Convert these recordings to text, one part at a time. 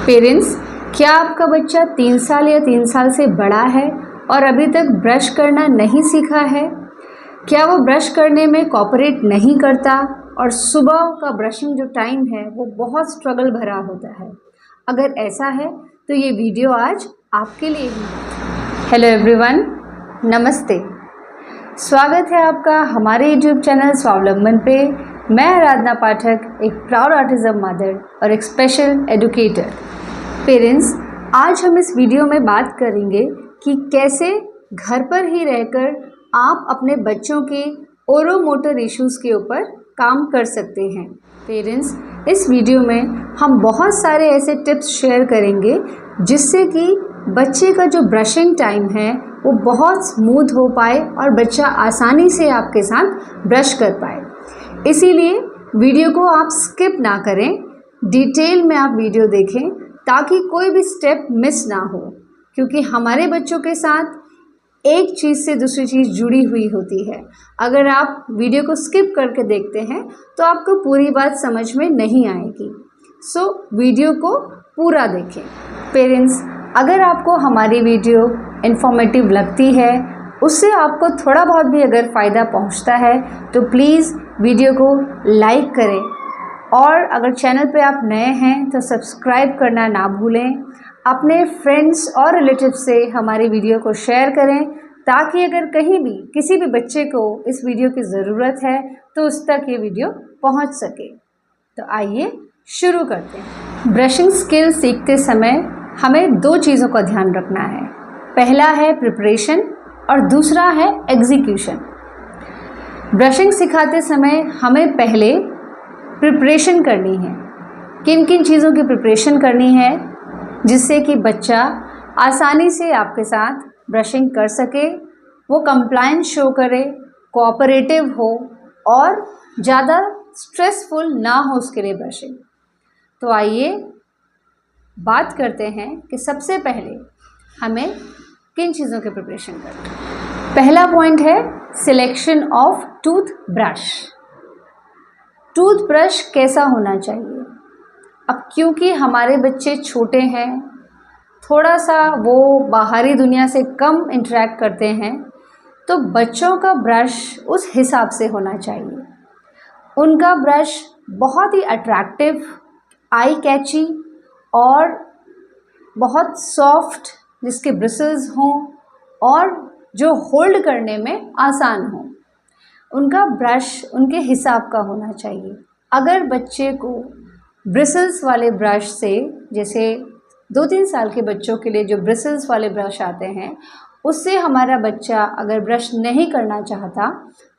Parents, क्या आपका बच्चा 3 साल या 3 साल से बड़ा है और अभी तक ब्रश करना नहीं सीखा है? क्या वो ब्रश करने में कोऑपरेट नहीं करता और सुबह का ब्रशिंग जो टाइम है वो बहुत स्ट्रगल भरा होता है? अगर ऐसा है तो ये वीडियो आज आपके लिए ही है। हेलो एवरीवन, नमस्ते। स्वागत है आपका हमारे यूट्यूब चैनल स्वावलंबन पे। मैं आराधना पाठक, एक प्राउड ऑटिज्म मदर और एक स्पेशल एजुकेटर। पेरेंट्स, आज हम इस वीडियो में बात करेंगे कि कैसे घर पर ही रहकर आप अपने बच्चों के ओरोमोटर इश्यूज़ के ऊपर काम कर सकते हैं। पेरेंट्स, इस वीडियो में हम बहुत सारे ऐसे टिप्स शेयर करेंगे जिससे कि बच्चे का जो ब्रशिंग टाइम है वो बहुत स्मूथ हो पाए और बच्चा आसानी से आपके साथ ब्रश कर पाए। इसीलिए वीडियो को आप स्किप ना करें, डिटेल में आप वीडियो देखें ताकि कोई भी स्टेप मिस ना हो, क्योंकि हमारे बच्चों के साथ एक चीज़ से दूसरी चीज़ जुड़ी हुई होती है। अगर आप वीडियो को स्किप करके देखते हैं तो आपको पूरी बात समझ में नहीं आएगी। सो वीडियो को पूरा देखें। पेरेंट्स, अगर आपको हमारी वीडियो इन्फॉर्मेटिव लगती है, उससे आपको थोड़ा बहुत भी अगर फ़ायदा पहुंचता है तो प्लीज़ वीडियो को लाइक करें और अगर चैनल पे आप नए हैं तो सब्सक्राइब करना ना भूलें। अपने फ्रेंड्स और रिलेटिव से हमारी वीडियो को शेयर करें ताकि अगर कहीं भी किसी भी बच्चे को इस वीडियो की ज़रूरत है तो उस तक ये वीडियो पहुंच सके। तो आइए शुरू करते हैं। ब्रशिंग स्किल सीखते समय हमें 2 चीज़ों का ध्यान रखना है। पहला है प्रिपरेशन और दूसरा है एग्जीक्यूशन। ब्रशिंग सिखाते समय हमें पहले प्रिपरेशन करनी है। किन किन चीज़ों की प्रिपरेशन करनी है जिससे कि बच्चा आसानी से आपके साथ ब्रशिंग कर सके, वो कंप्लायंस शो करे, कोऑपरेटिव हो और ज़्यादा स्ट्रेसफुल ना हो उसके लिए ब्रशिंग। तो आइए बात करते हैं कि सबसे पहले हमें किन चीज़ों की प्रिपरेशन करनी है। पहला पॉइंट है selection of tooth brush. Tooth brush कैसा होना चाहिए? अब क्योंकि हमारे बच्चे छोटे हैं, थोड़ा सा वो बाहरी दुनिया से कम इंटरेक्ट करते हैं, तो बच्चों का ब्रश उस हिसाब से होना चाहिए। उनका ब्रश बहुत ही अट्रैक्टिव, आई कैची और बहुत सॉफ्ट, जिसके ब्रिसल्स हों और जो होल्ड करने में आसान हो। उनका ब्रश उनके हिसाब का होना चाहिए। अगर बच्चे को ब्रिसल्स वाले ब्रश से, जैसे 2-3 साल के बच्चों के लिए जो ब्रिसल्स वाले ब्रश आते हैं, उससे हमारा बच्चा अगर ब्रश नहीं करना चाहता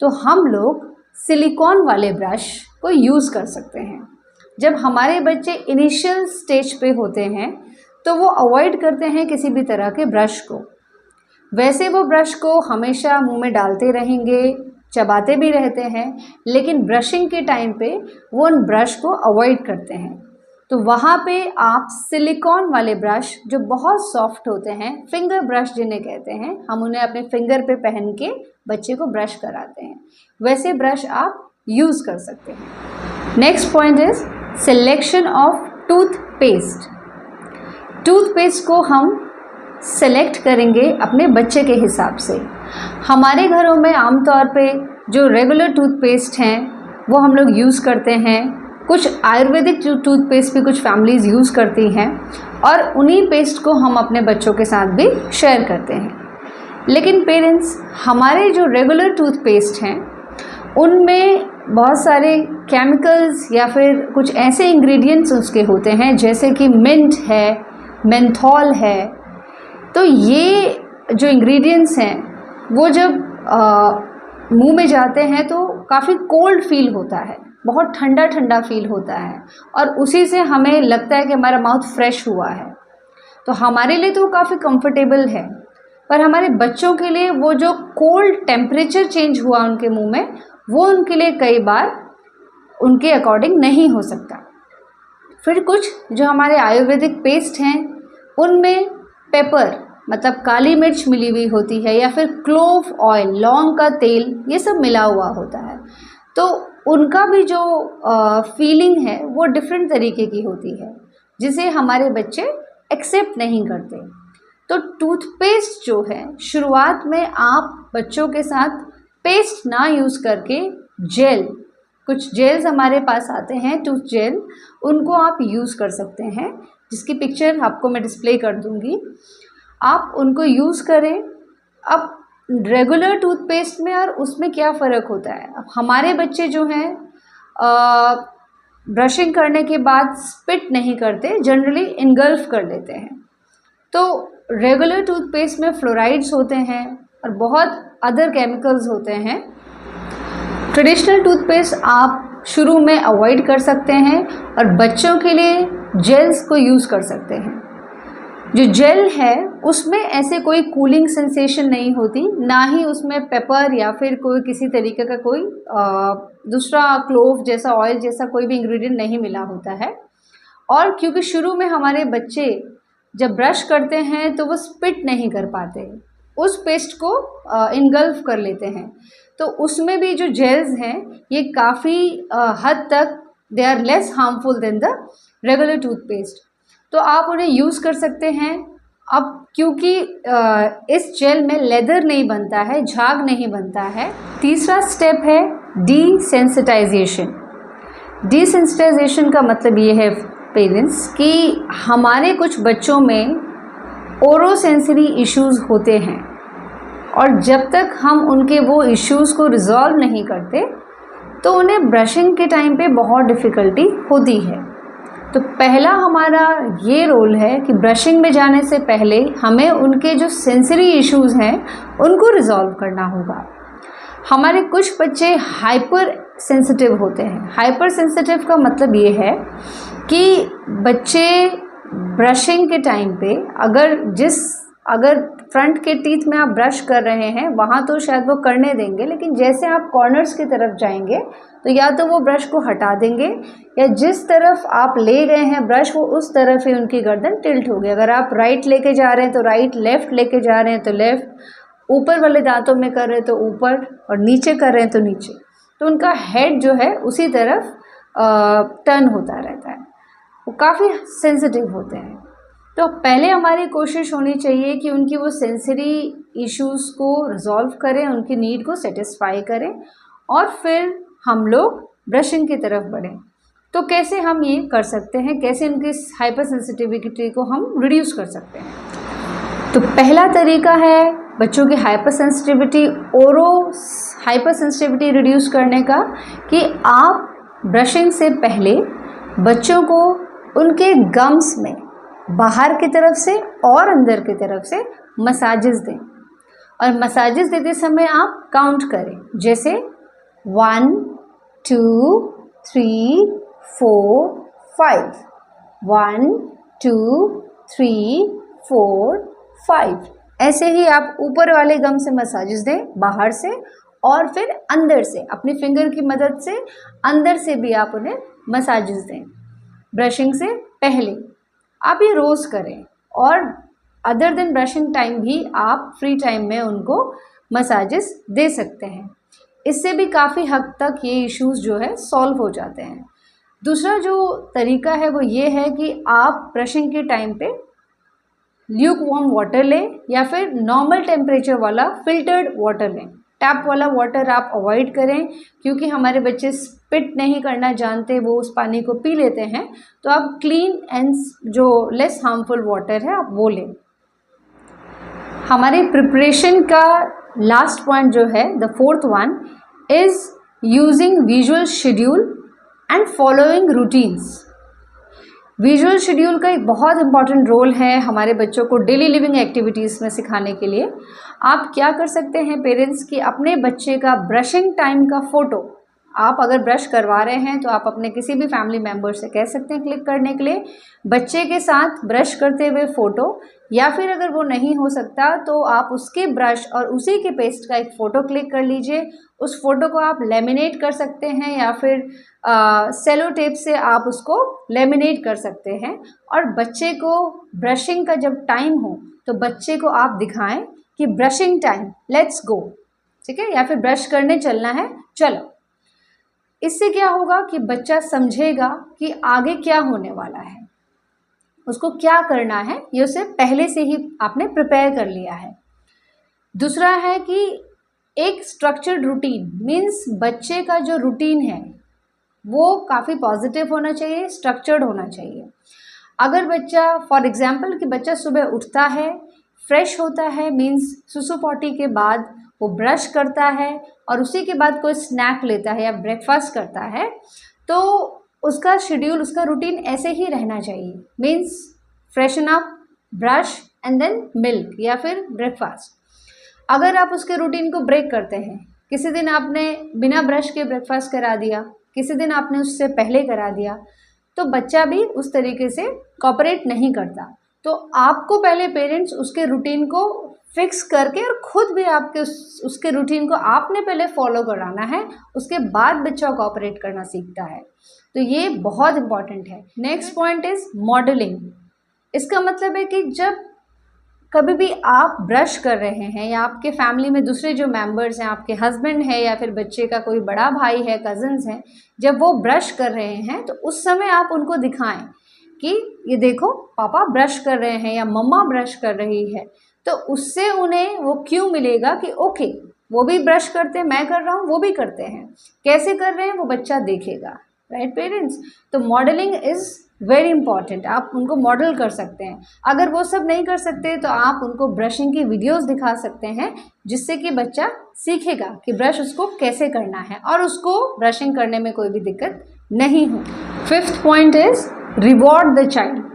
तो हम लोग सिलिकॉन वाले ब्रश को यूज़ कर सकते हैं। जब हमारे बच्चे इनिशियल स्टेज पे होते हैं तो वो अवॉइड करते हैं किसी भी तरह के ब्रश को। वैसे वो ब्रश को हमेशा मुंह में डालते रहेंगे, चबाते भी रहते हैं, लेकिन ब्रशिंग के टाइम पे वो उन ब्रश को अवॉइड करते हैं। तो वहाँ पे आप सिलिकॉन वाले ब्रश जो बहुत सॉफ्ट होते हैं, फिंगर ब्रश जिन्हें कहते हैं, हम उन्हें अपने फिंगर पे पहन के बच्चे को ब्रश कराते हैं, वैसे ब्रश आप यूज़ कर सकते हैं। Next point is selection of toothpaste. Toothpaste को हम सेलेक्ट करेंगे अपने बच्चे के हिसाब से। हमारे घरों में आमतौर पे जो रेगुलर टूथपेस्ट हैं वो हम लोग यूज़ करते हैं। कुछ आयुर्वेदिक जो टूथपेस्ट भी कुछ फैमिलीज़ यूज़ करती हैं और उन्हीं पेस्ट को हम अपने बच्चों के साथ भी शेयर करते हैं। लेकिन पेरेंट्स, हमारे जो रेगुलर टूथपेस्ट हैं उनमें बहुत सारे केमिकल्स या फिर कुछ ऐसे इंग्रेडिएंट्स उसके होते हैं जैसे कि मिंट है, मेंथॉल है। तो ये जो इंग्रेडिएंट्स हैं वो जब मुंह में जाते हैं तो काफ़ी कोल्ड फील होता है, बहुत ठंडा ठंडा फील होता है और उसी से हमें लगता है कि हमारा माउथ फ्रेश हुआ है। तो हमारे लिए तो वो काफ़ी कंफर्टेबल है, पर हमारे बच्चों के लिए वो जो कोल्ड टेम्परेचर चेंज हुआ उनके मुंह में, वो उनके लिए कई बार उनके अकॉर्डिंग नहीं हो सकता। फिर कुछ जो हमारे आयुर्वेदिक पेस्ट हैं उनमें पेपर मतलब काली मिर्च मिली हुई होती है या फिर क्लोव ऑयल, लौंग का तेल, ये सब मिला हुआ होता है। तो उनका भी जो फीलिंग है वो डिफरेंट तरीके की होती है। जिसे हमारे बच्चे एक्सेप्ट नहीं करते। तो टूथपेस्ट जो है, शुरुआत में आप बच्चों के साथ पेस्ट ना यूज़ करके जेल, कुछ जेल्स हमारे पास आते हैं टूथ जेल, उनको आप यूज़ कर सकते हैं, जिसकी पिक्चर आपको मैं डिस्प्ले कर दूंगी। आप उनको यूज़ करें। अब रेगुलर टूथपेस्ट में और उसमें क्या फ़र्क होता है? अब हमारे बच्चे जो हैं ब्रशिंग करने के बाद स्पिट नहीं करते, जनरली इनगल्फ कर लेते हैं। तो रेगुलर टूथपेस्ट में फ्लोराइड्स होते हैं और बहुत अदर केमिकल्स होते हैं। ट्रेडिशनल टूथपेस्ट आप शुरू में अवॉइड कर सकते हैं और बच्चों के लिए जेल्स को यूज़ कर सकते हैं। जो जेल है उसमें ऐसे कोई कूलिंग सेंसेशन नहीं होती, ना ही उसमें पेपर या फिर कोई किसी तरीके का कोई दूसरा क्लोव जैसा, ऑयल जैसा कोई भी इंग्रेडिएंट नहीं मिला होता है। और क्योंकि शुरू में हमारे बच्चे जब ब्रश करते हैं तो वो स्पिट नहीं कर पाते, उस पेस्ट को इनगल्फ कर लेते हैं, तो उसमें भी जो जेल्स हैं ये काफ़ी हद तक they are less harmful than the regular toothpaste, तो आप उन्हें यूज़ कर सकते हैं। अब क्योंकि इस जेल में लेदर नहीं बनता है, झाग नहीं बनता है। तीसरा स्टेप है डीसेंसिटाइजेशन। डीसेंसिटाइजेशन का मतलब ये है पेरेंट्स कि हमारे कुछ बच्चों में ओरोसेंसरी इश्यूज़ होते हैं और जब तक हम उनके वो इश्यूज़ को रिजॉल्व नहीं करते तो उन्हें ब्रशिंग के टाइम पे बहुत डिफ़िकल्टी होती है। तो पहला हमारा ये रोल है कि ब्रशिंग में जाने से पहले हमें उनके जो सेंसरी इश्यूज़ हैं उनको रिजॉल्व करना होगा। हमारे कुछ बच्चे हाइपर सेंसिटिव होते हैं। हाइपर सेंसिटिव का मतलब ये है कि बच्चे ब्रशिंग के टाइम पे अगर फ्रंट के टीथ में आप ब्रश कर रहे हैं वहाँ तो शायद वो करने देंगे, लेकिन जैसे आप कॉर्नर्स की तरफ जाएंगे तो या तो वो ब्रश को हटा देंगे या जिस तरफ आप ले गए हैं ब्रश वो उस तरफ ही उनकी गर्दन टिल्ट होगी। अगर आप राइट लेके जा रहे हैं तो राइट, लेफ़्ट लेके जा रहे हैं तो लेफ़्ट, ऊपर वाले दांतों में कर रहे हैं तो ऊपर और नीचे कर रहे हैं तो नीचे, तो उनका हेड जो है उसी तरफ टर्न होता रहता है। वो काफ़ी सेंसिटिव होते हैं। तो पहले हमारी कोशिश होनी चाहिए कि उनकी वो सेंसरी इश्यूज़ को रिजॉल्व करें, उनकी नीड को सेटिस्फाई करें और फिर हम लोग ब्रशिंग की तरफ बढ़ें। तो कैसे हम ये कर सकते हैं, कैसे उनकी हाइपर सेंसिटिविटी को हम रिड्यूस कर सकते हैं? तो पहला तरीका है बच्चों की हाइपर सेंसिटिविटी रिड्यूस करने का कि आप ब्रशिंग से पहले बच्चों को उनके गम्स में बाहर की तरफ से और अंदर की तरफ से मसाजेस दें और मसाजेस देते समय आप काउंट करें, जैसे 1 2 3 4 5, 1 2 3 4 5। ऐसे ही आप ऊपर वाले गम से मसाजेस दें बाहर से और फिर अंदर से अपनी फिंगर की मदद से अंदर से भी आप उन्हें मसाजेस दें ब्रशिंग से पहले। आप ये रोज़ करें और अदर देन ब्रशिंग टाइम भी आप फ्री टाइम में उनको मसाजेस दे सकते हैं। इससे भी काफ़ी हद तक ये इश्यूज़ जो है सॉल्व हो जाते हैं। दूसरा जो तरीका है वो ये है कि आप ब्रशिंग के टाइम पे ल्यूक वार्म वाटर लें या फिर नॉर्मल टेम्परेचर वाला फिल्टर्ड वाटर लें। टैप वाला वाटर आप अवॉइड करें क्योंकि हमारे बच्चे स्पिट नहीं करना जानते, वो उस पानी को पी लेते हैं। तो आप क्लीन एंड जो लेस हार्मफुल वाटर है आप वो लें। हमारे प्रिपरेशन का लास्ट पॉइंट जो है, the fourth one is using visual schedule and following routines. Visual schedule का एक बहुत इंपॉर्टेंट रोल है हमारे बच्चों को डेली लिविंग एक्टिविटीज़ में सिखाने के लिए। आप क्या कर सकते हैं पेरेंट्स कि अपने बच्चे का ब्रशिंग टाइम का फ़ोटो, आप अगर ब्रश करवा रहे हैं तो आप अपने किसी भी फैमिली मेम्बर से कह सकते हैं क्लिक करने के लिए बच्चे के साथ ब्रश करते हुए फ़ोटो, या फिर अगर वो नहीं हो सकता तो आप उसके ब्रश और उसी के पेस्ट का एक फ़ोटो क्लिक कर लीजिए। उस फ़ोटो को आप लेमिनेट कर सकते हैं या फिर सेलो टेप से आप उसको लेमिनेट कर सकते हैं और बच्चे को ब्रशिंग का जब टाइम हो तो बच्चे को आप दिखाएं कि ब्रशिंग टाइम, लेट्स गो, ठीक है, या फिर ब्रश करने चलना है, चलो। इससे क्या होगा कि बच्चा समझेगा कि आगे क्या होने वाला है। उसको क्या करना है ये उसे पहले से ही आपने प्रिपेयर कर लिया है। दूसरा है कि एक स्ट्रक्चर्ड रूटीन, मीन्स बच्चे का जो रूटीन है वो काफ़ी पॉजिटिव होना चाहिए, स्ट्रक्चर्ड होना चाहिए। अगर बच्चा, फॉर एग्जांपल कि बच्चा सुबह उठता है, फ्रेश होता है, मीन्स सुसु पॉटी के बाद वो ब्रश करता है और उसी के बाद कोई स्नैक लेता है या ब्रेकफास्ट करता है, तो उसका शेड्यूल, उसका रूटीन ऐसे ही रहना चाहिए। Means freshen up, brush and then milk या फिर ब्रेकफास्ट। अगर आप उसके रूटीन को ब्रेक करते हैं, किसी दिन आपने बिना ब्रश के ब्रेकफास्ट करा दिया, किसी दिन आपने उससे पहले करा दिया, तो बच्चा भी उस तरीके से कोऑपरेट नहीं करता। तो आपको पहले पेरेंट्स उसके रूटीन को फिक्स करके और ख़ुद भी आपके उसके रूटीन को आपने पहले फॉलो कराना है, उसके बाद बच्चा कोऑपरेट करना सीखता है। तो ये बहुत इंपॉर्टेंट है। Next point is modelling. इसका मतलब है कि जब कभी भी आप ब्रश कर रहे हैं या आपके फैमिली में दूसरे जो मेंबर्स हैं, आपके हस्बैंड है या फिर बच्चे का कोई बड़ा भाई है, कज़न्स हैं, जब वो ब्रश कर रहे हैं तो उस समय आप उनको दिखाएं कि ये देखो पापा ब्रश कर रहे हैं या मम्मा ब्रश कर रही है। तो उससे उन्हें वो क्यों मिलेगा कि ओके वो भी ब्रश करते हैं, मैं कर रहा हूँ वो भी करते हैं, कैसे कर रहे हैं वो बच्चा देखेगा। Right parents? तो मॉडलिंग इज़ वेरी इंपॉर्टेंट। आप उनको मॉडल कर सकते हैं। अगर वो सब नहीं कर सकते तो आप उनको ब्रशिंग की वीडियोस दिखा सकते हैं, जिससे कि बच्चा सीखेगा कि ब्रश उसको कैसे करना है और उसको ब्रशिंग करने में कोई भी दिक्कत नहीं हो। Fifth point is reward the child.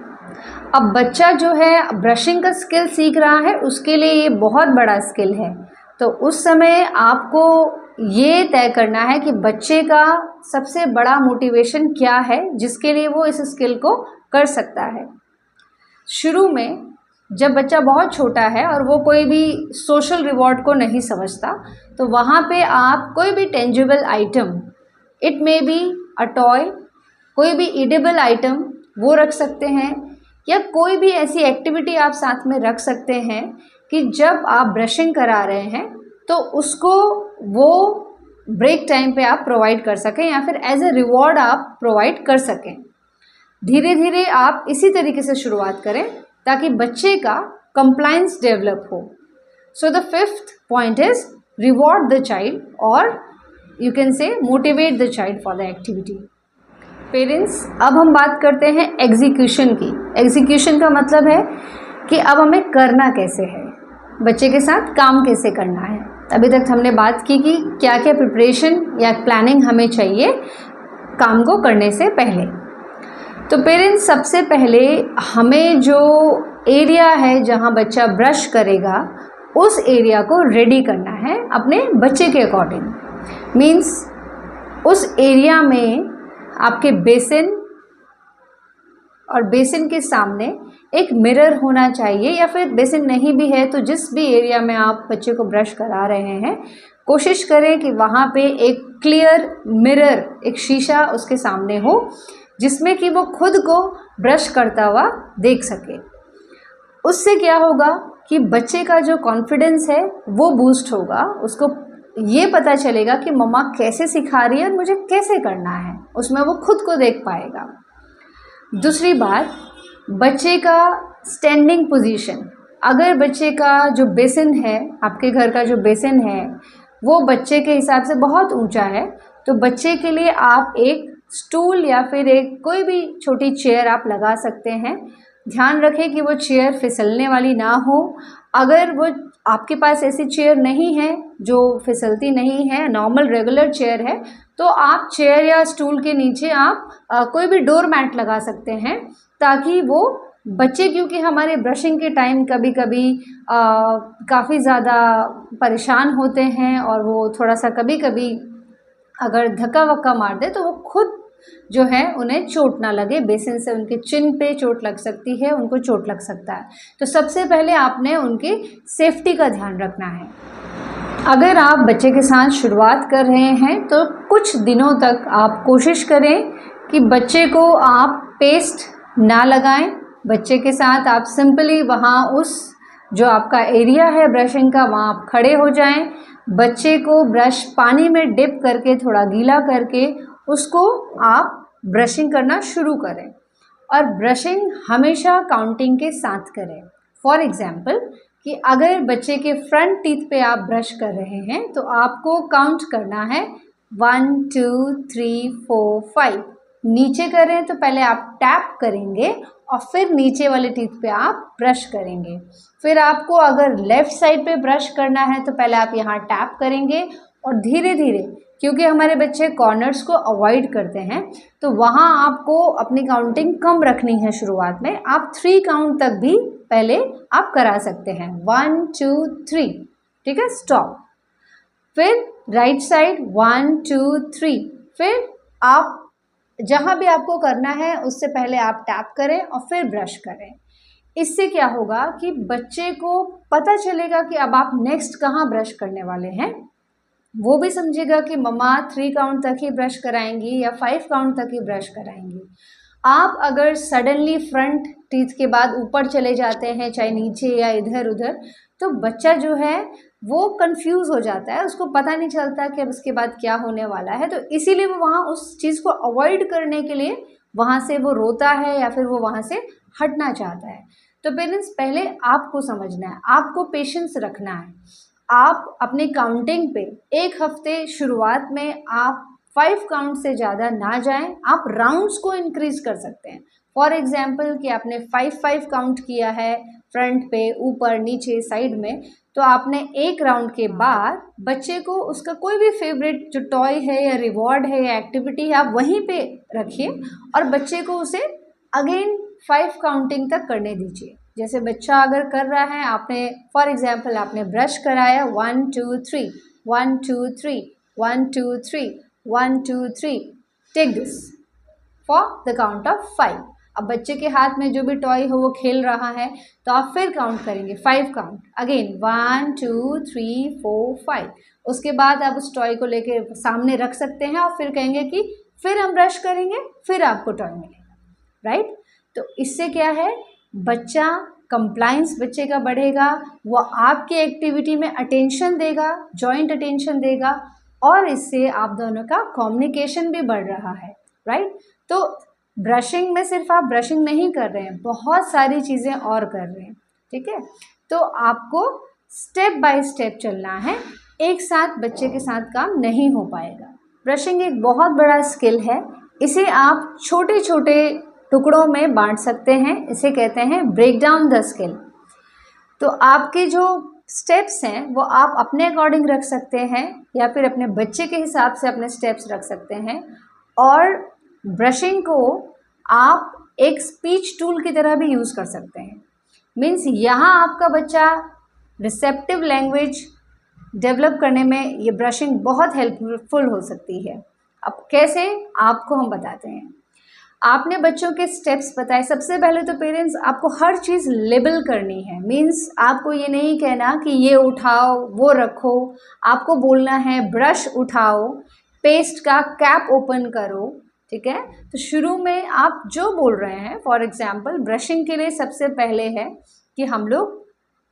अब बच्चा जो है ब्रशिंग का स्किल सीख रहा है, उसके लिए ये बहुत बड़ा स्किल है। तो उस समय आपको ये तय करना है कि बच्चे का सबसे बड़ा मोटिवेशन क्या है जिसके लिए वो इस स्किल को कर सकता है। शुरू में जब बच्चा बहुत छोटा है और वो कोई भी सोशल रिवॉर्ड को नहीं समझता, तो वहाँ पे आप कोई भी tangible item, it may be a toy, कोई भी ईडेबल आइटम वो रख सकते हैं, या कोई भी ऐसी एक्टिविटी आप साथ में रख सकते हैं कि जब आप ब्रशिंग करा रहे हैं तो उसको वो ब्रेक टाइम पे आप प्रोवाइड कर सकें या फिर एज ए रिवॉर्ड आप प्रोवाइड कर सकें। धीरे धीरे आप इसी तरीके से शुरुआत करें ताकि बच्चे का कंप्लायंस डेवलप हो। So the fifth point is reward the child, और you can say motivate the child for the activity. Parents, अब हम बात करते हैं एग्जीक्यूशन की। एग्जीक्यूशन का मतलब है कि अब हमें करना कैसे है, बच्चे के साथ काम कैसे करना है। अभी तक हमने बात की कि क्या क्या प्रिपरेशन या प्लानिंग हमें चाहिए काम को करने से पहले। तो पेरेंट्स, सबसे पहले हमें जो एरिया है जहाँ बच्चा ब्रश करेगा उस एरिया को रेडी करना है अपने बच्चे के अकॉर्डिंग। मीन्स उस एरिया में आपके बेसिन और बेसिन के सामने एक मिरर होना चाहिए, या फिर बेसिन नहीं भी है तो जिस भी एरिया में आप बच्चे को ब्रश करा रहे हैं कोशिश करें कि वहाँ पे एक क्लियर मिरर, एक शीशा उसके सामने हो जिसमें कि वो खुद को ब्रश करता हुआ देख सके। उससे क्या होगा कि बच्चे का जो कॉन्फिडेंस है वो बूस्ट होगा, उसको ये पता चलेगा कि मम्मा कैसे सिखा रही है और मुझे कैसे करना है, उसमें वो खुद को देख पाएगा। दूसरी बात, बच्चे का स्टैंडिंग पोजीशन। अगर बच्चे का जो बेसिन है, आपके घर का जो बेसिन है वो बच्चे के हिसाब से बहुत ऊंचा है, तो बच्चे के लिए आप एक स्टूल या फिर एक कोई भी छोटी चेयर आप लगा सकते हैं। ध्यान रखें कि वो चेयर फिसलने वाली ना हो। अगर वो आपके पास ऐसी चेयर नहीं है जो फिसलती नहीं है, नॉर्मल रेगुलर चेयर है, तो आप चेयर या स्टूल के नीचे आप कोई भी डोर मैट लगा सकते हैं, ताकि वो बच्चे, क्योंकि हमारे ब्रशिंग के टाइम कभी कभी काफ़ी ज़्यादा परेशान होते हैं और वो थोड़ा सा कभी कभी अगर धक्का वक्का मार दे तो वो खुद जो है उन्हें चोट ना लगे, बेसिन से उनके चिन पे चोट लग सकती है, उनको चोट लग सकता है। तो सबसे पहले आपने उनकी सेफ्टी का ध्यान रखना है। अगर आप बच्चे के साथ शुरुआत कर रहे हैं तो कुछ दिनों तक आप कोशिश करें कि बच्चे को आप पेस्ट ना लगाएं। बच्चे के साथ आप सिंपली वहाँ उस जो आपका एरिया है ब्रशिंग का, वहाँ आप खड़े हो जाएं। बच्चे को ब्रश पानी में डिप करके थोड़ा गीला करके उसको आप ब्रशिंग करना शुरू करें, और ब्रशिंग हमेशा काउंटिंग के साथ करें। फॉर एग्जाम्पल कि अगर बच्चे के फ्रंट टीथ पे आप ब्रश कर रहे हैं तो आपको काउंट करना है 1 2 3 4 5। नीचे कर रहे हैं तो पहले आप टैप करेंगे और फिर नीचे वाले टीथ पे आप ब्रश करेंगे। फिर आपको अगर लेफ़्ट साइड पे ब्रश करना है तो पहले आप यहाँ टैप करेंगे और धीरे धीरे, क्योंकि हमारे बच्चे कॉर्नर्स को अवॉइड करते हैं तो वहाँ आपको अपनी काउंटिंग कम रखनी है। शुरुआत में आप 3 काउंट तक भी पहले आप करा सकते हैं, 1 2 3, ठीक है, स्टॉप। फिर राइट साइड 1 2 3, फिर आप जहाँ भी आपको करना है उससे पहले आप टैप करें और फिर ब्रश करें। इससे क्या होगा कि बच्चे को पता चलेगा कि अब आप नेक्स्ट कहाँ ब्रश करने वाले हैं। वो भी समझेगा कि मम्मा 3 काउंट तक ही ब्रश कराएंगी या 5 काउंट तक ही ब्रश कराएंगी। आप अगर सडनली फ्रंट टीथ के बाद ऊपर चले जाते हैं, चाहे नीचे या इधर उधर, तो बच्चा जो है वो कंफ्यूज हो जाता है, उसको पता नहीं चलता कि अब इसके बाद क्या होने वाला है। तो इसीलिए वो वहाँ उस चीज़ को अवॉइड करने के लिए वहाँ से वो रोता है या फिर वो वहाँ से हटना चाहता है। तो पेरेंट्स, पहले आपको समझना है, आपको पेशेंस रखना है। आप अपनी काउंटिंग पे एक हफ्ते शुरुआत में आप 5 काउंट से ज़्यादा ना जाएं। आप राउंड्स को इंक्रीज कर सकते हैं। फॉर एग्जाम्पल कि आपने 5 काउंट किया है फ्रंट पे, ऊपर नीचे साइड में, तो आपने एक राउंड के बाद बच्चे को उसका कोई भी फेवरेट जो टॉय है या रिवॉर्ड है या एक्टिविटी है आप वहीं पे रखिए और बच्चे को उसे अगेन 5 काउंटिंग तक करने दीजिए। जैसे बच्चा अगर कर रहा है, आपने फॉर एग्जाम्पल आपने ब्रश कराया 1 2 3 1 2 3 1 2 3 1 2 3, take this for the count of 5। अब बच्चे के हाथ में जो भी टॉय हो वो खेल रहा है तो आप फिर काउंट करेंगे 5 काउंट, अगेन 1 2 3 4 5। उसके बाद आप उस टॉय को लेके सामने रख सकते हैं और फिर कहेंगे कि फिर हम ब्रश करेंगे, फिर आपको टॉय मिलेगा, राइट। तो इससे क्या है, बच्चा कंप्लायंस बच्चे का बढ़ेगा, वो आपके एक्टिविटी में अटेंशन देगा, जॉइंट अटेंशन देगा और इससे आप दोनों का कम्युनिकेशन भी बढ़ रहा है, राइट। तो ब्रशिंग में सिर्फ आप ब्रशिंग नहीं कर रहे हैं, बहुत सारी चीज़ें और कर रहे हैं, ठीक है। तो आपको स्टेप बाय स्टेप चलना है, एक साथ बच्चे के साथ काम नहीं हो पाएगा। ब्रशिंग एक बहुत बड़ा स्किल है, इसे आप छोटे छोटे टुकड़ों में बांट सकते हैं, इसे कहते हैं ब्रेक डाउन द स्किल। तो आपके जो स्टेप्स हैं वो आप अपने अकॉर्डिंग रख सकते हैं या फिर अपने बच्चे के हिसाब से अपने स्टेप्स रख सकते हैं। और ब्रशिंग को आप एक स्पीच टूल की तरह भी यूज़ कर सकते हैं। मीन्स यहाँ आपका बच्चा रिसेप्टिव लैंग्वेज डेवलप करने में ये ब्रशिंग बहुत हेल्पफुल हो सकती है। अब कैसे, आपको हम बताते हैं। आपने बच्चों के स्टेप्स बताए। सबसे पहले तो पेरेंट्स आपको हर चीज़ लेबल करनी है। मीन्स आपको ये नहीं कहना कि ये उठाओ वो रखो, आपको बोलना है ब्रश उठाओ, पेस्ट का कैप ओपन करो, ठीक है। तो शुरू में आप जो बोल रहे हैं, फॉर एग्जाम्पल ब्रशिंग के लिए सबसे पहले है कि हम लोग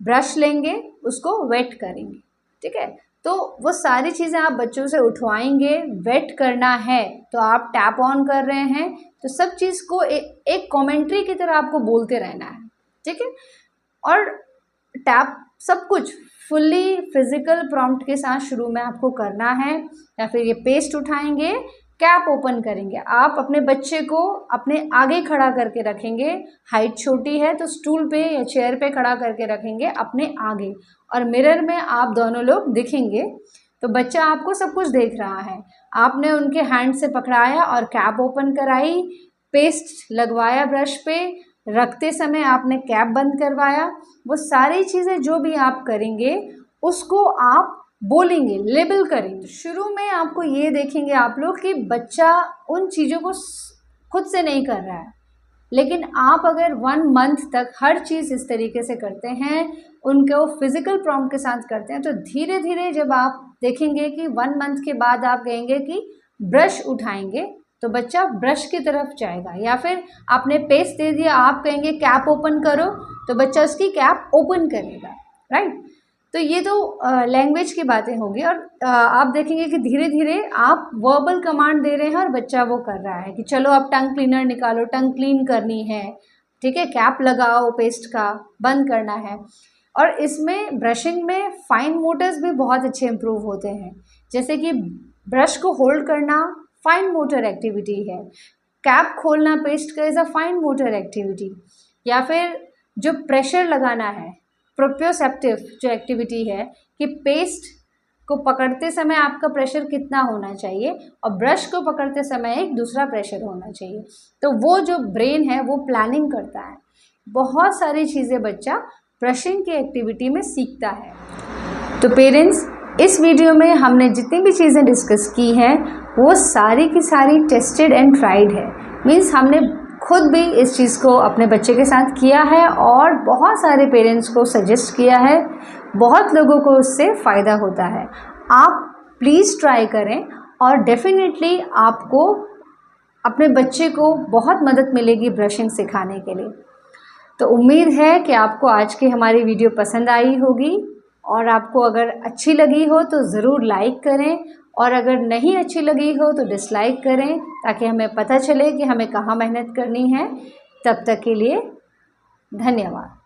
ब्रश लेंगे, उसको वेट करेंगे, ठीक है। तो वो सारी चीज़ें आप बच्चों से उठवाएंगे। वेट करना है तो आप टैप ऑन कर रहे हैं, तो सब चीज़ को एक कमेंट्री की तरह आपको बोलते रहना है, ठीक है। और टैप सब कुछ फुल्ली फिजिकल प्रॉम्प्ट के साथ शुरू में आपको करना है। या फिर ये पेस्ट उठाएंगे, कैप ओपन करेंगे, आप अपने बच्चे को अपने आगे खड़ा करके रखेंगे। हाइट छोटी है तो स्टूल पे या चेयर पे खड़ा करके रखेंगे अपने आगे, और मिरर में आप दोनों लोग दिखेंगे। तो बच्चा आपको सब कुछ देख रहा है। आपने उनके हैंड से पकड़ाया और कैप ओपन कराई, पेस्ट लगवाया ब्रश पे, रखते समय आपने कैप बंद करवाया। वो सारी चीज़ें जो भी आप करेंगे उसको आप बोलेंगे, लेबल करेंगे। शुरू में आपको ये देखेंगे आप लोग कि बच्चा उन चीज़ों को खुद से नहीं कर रहा है, लेकिन आप अगर 1 मंथ तक हर चीज़ इस तरीके से करते हैं, उनको फिजिकल प्रॉम्प्ट के साथ करते हैं, तो धीरे धीरे जब आप देखेंगे कि 1 मंथ के बाद आप कहेंगे कि ब्रश उठाएंगे, तो बच्चा ब्रश की तरफ जाएगा। या फिर आपने पेस्ट दे दिया, आप कहेंगे कैप ओपन करो, तो बच्चा उसकी कैप ओपन करेगा, राइट। तो ये तो लैंग्वेज की बातें होगी। और आप देखेंगे कि धीरे धीरे आप वर्बल कमांड दे रहे हैं और बच्चा वो कर रहा है कि चलो अब टंग क्लीनर निकालो, टंग क्लीन करनी है, ठीक है, कैप लगाओ, पेस्ट का बंद करना है। और इसमें ब्रशिंग में फाइन मोटर्स भी बहुत अच्छे इंप्रूव होते हैं, जैसे कि ब्रश को होल्ड करना फाइन मोटर एक्टिविटी है, कैप खोलना पेस्ट का is a fine motor activity, या फिर जो प्रेशर लगाना है प्रोप्रियोसेप्टिव जो एक्टिविटी है कि पेस्ट को पकड़ते समय आपका प्रेशर कितना होना चाहिए और ब्रश को पकड़ते समय एक दूसरा प्रेशर होना चाहिए। तो वो जो ब्रेन है वो प्लानिंग करता है। बहुत सारी चीज़ें बच्चा ब्रशिंग की एक्टिविटी में सीखता है। तो पेरेंट्स, इस वीडियो में हमने जितनी भी चीज़ें डिस्कस की हैं वो सारी की सारी टेस्टेड एंड ट्राइड है। मीन्स हमने खुद भी इस चीज़ को अपने बच्चे के साथ किया है और बहुत सारे पेरेंट्स को सजेस्ट किया है, बहुत लोगों को उससे फ़ायदा होता है। आप प्लीज़ ट्राई करें और डेफिनेटली आपको अपने बच्चे को बहुत मदद मिलेगी ब्रशिंग सिखाने के लिए। तो उम्मीद है कि आपको आज की हमारी वीडियो पसंद आई होगी, और आपको अगर अच्छी लगी हो तो ज़रूर लाइक करें, और अगर नहीं अच्छी लगी हो तो डिसलाइक करें, ताकि हमें पता चले कि हमें कहाँ मेहनत करनी है। तब तक के लिए धन्यवाद।